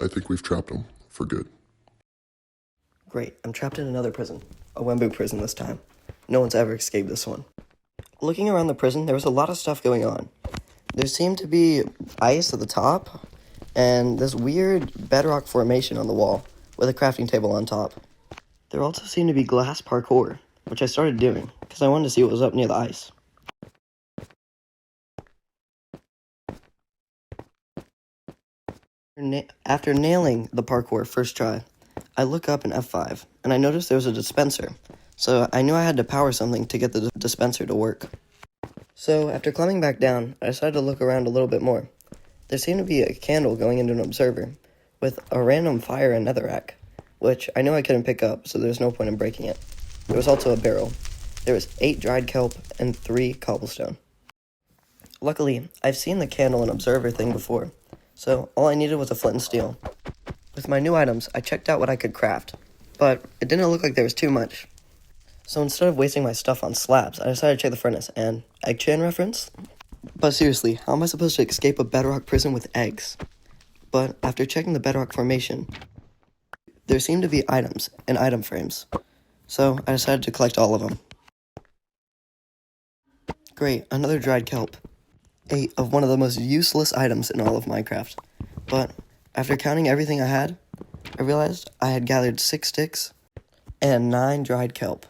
I think we've trapped him for good. Great, I'm trapped in another prison. A Wemmbu prison this time. No one's ever escaped this one. Looking around the prison, there was a lot of stuff going on. There seemed to be ice at the top, and this weird bedrock formation on the wall, with a crafting table on top. There also seemed to be glass parkour, which I started doing, because I wanted to see what was up near the ice. After nailing the parkour first try, I look up in F5, and I noticed there was a dispenser, so I knew I had to power something to get the dispenser to work. So, after climbing back down, I decided to look around a little bit more. There seemed to be a candle going into an observer, with a random fire and netherrack, which I knew I couldn't pick up, so there's no point in breaking it. There was also a barrel. There was 8 dried kelp and 3 cobblestone. Luckily, I've seen the candle and observer thing before, so all I needed was a flint and steel. With my new items, I checked out what I could craft, but it didn't look like there was too much. So instead of wasting my stuff on slabs, I decided to check the furnace, and egg chain reference? But seriously, how am I supposed to escape a bedrock prison with eggs? But after checking the bedrock formation, there seemed to be items and item frames, so I decided to collect all of them. Great, another dried kelp. 8 of one of the most useless items in all of Minecraft. But after counting everything I had, I realized I had gathered 6 sticks and 9 dried kelp.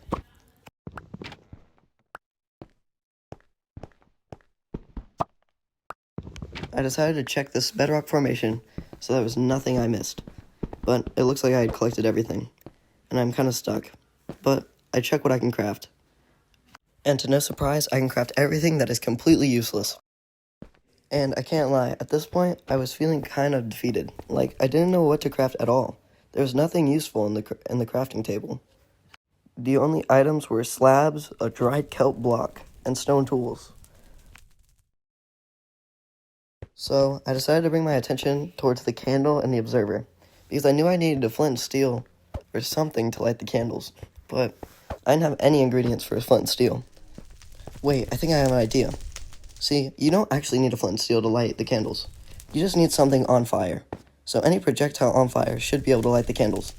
I decided to check this bedrock formation so there was nothing I missed, but it looks like I had collected everything, and I'm kind of stuck. But I check what I can craft. And to no surprise, I can craft everything that is completely useless. And I can't lie, at this point, I was feeling kind of defeated. Like, I didn't know what to craft at all. There was nothing useful in the crafting table. The only items were slabs, a dried kelp block, and stone tools. So, I decided to bring my attention towards the candle and the observer, because I knew I needed a flint and steel or something to light the candles, but I didn't have any ingredients for a flint and steel. Wait, I think I have an idea. See, you don't actually need a flint and steel to light the candles. You just need something on fire. So any projectile on fire should be able to light the candles.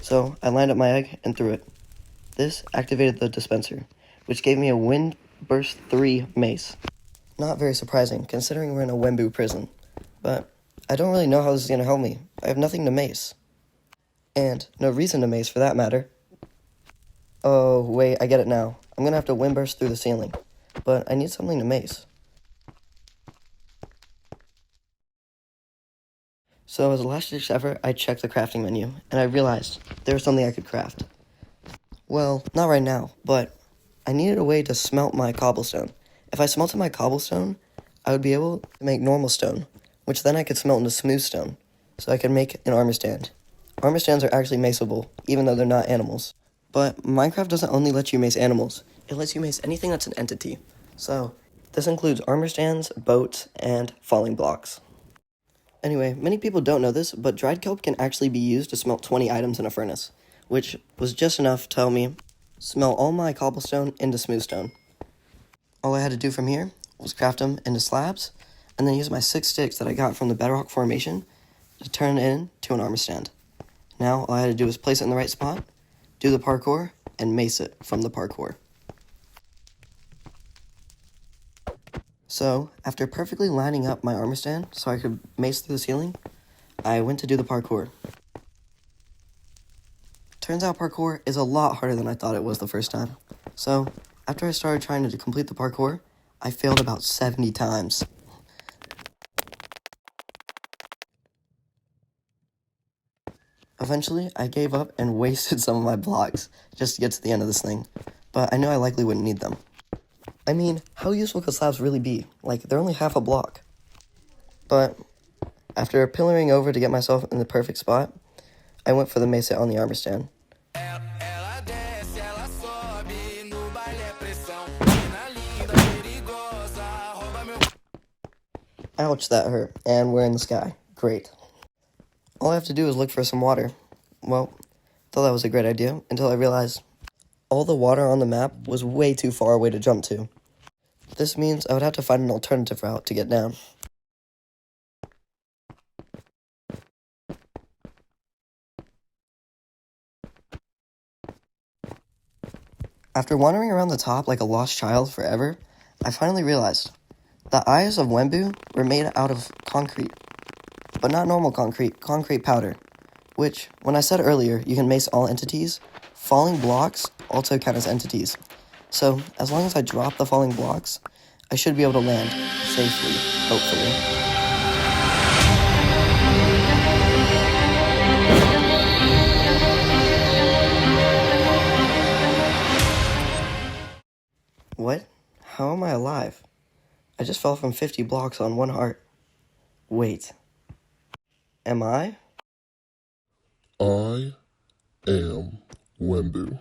So I lined up my egg and threw it. This activated the dispenser, which gave me a Wind Burst 3 mace. Not very surprising, considering we're in a Wemmbu prison. But I don't really know how this is going to help me. I have nothing to mace. And no reason to mace, for that matter. Oh, wait, I get it now. I'm going to have to wind burst through the ceiling. But I need something to mace. So as a last-ditch effort, I checked the crafting menu, and I realized there was something I could craft. Well, not right now, but I needed a way to smelt my cobblestone. If I smelted my cobblestone, I would be able to make normal stone, which then I could smelt into smooth stone, so I could make an armor stand. Armor stands are actually maceable, even though they're not animals. But Minecraft doesn't only let you mace animals, it lets you mace anything that's an entity. So, this includes armor stands, boats, and falling blocks. Anyway, many people don't know this, but dried kelp can actually be used to smelt 20 items in a furnace, which was just enough to help me smelt all my cobblestone into smooth stone. All I had to do from here was craft them into slabs, and then use my 6 sticks that I got from the bedrock formation to turn it into an armor stand. Now, all I had to do was place it in the right spot, do the parkour, and mace it from the parkour. So, after perfectly lining up my armor stand so I could mace through the ceiling, I went to do the parkour. Turns out parkour is a lot harder than I thought it was the first time. So, after I started trying to complete the parkour, I failed about 70 times. Eventually, I gave up and wasted some of my blocks just to get to the end of this thing, but I knew I likely wouldn't need them. I mean, how useful could slabs really be? Like, they're only half a block. But after pillaring over to get myself in the perfect spot, I went for the mace on the armor stand. Ouch, that hurt. And we're in the sky. Great. All I have to do is look for some water. Well, thought that was a great idea until I realized all the water on the map was way too far away to jump to. This means I would have to find an alternative route to get down. After wandering around the top like a lost child forever, I finally realized the eyes of Wemmbu were made out of concrete, but not normal concrete, concrete powder, which, when I said earlier you can mace all entities, falling blocks also count as entities. So, as long as I drop the falling blocks, I should be able to land safely, hopefully. What? How am I alive? I just fell from 50 blocks on one heart. Wait. Am I? I am Wemmbu.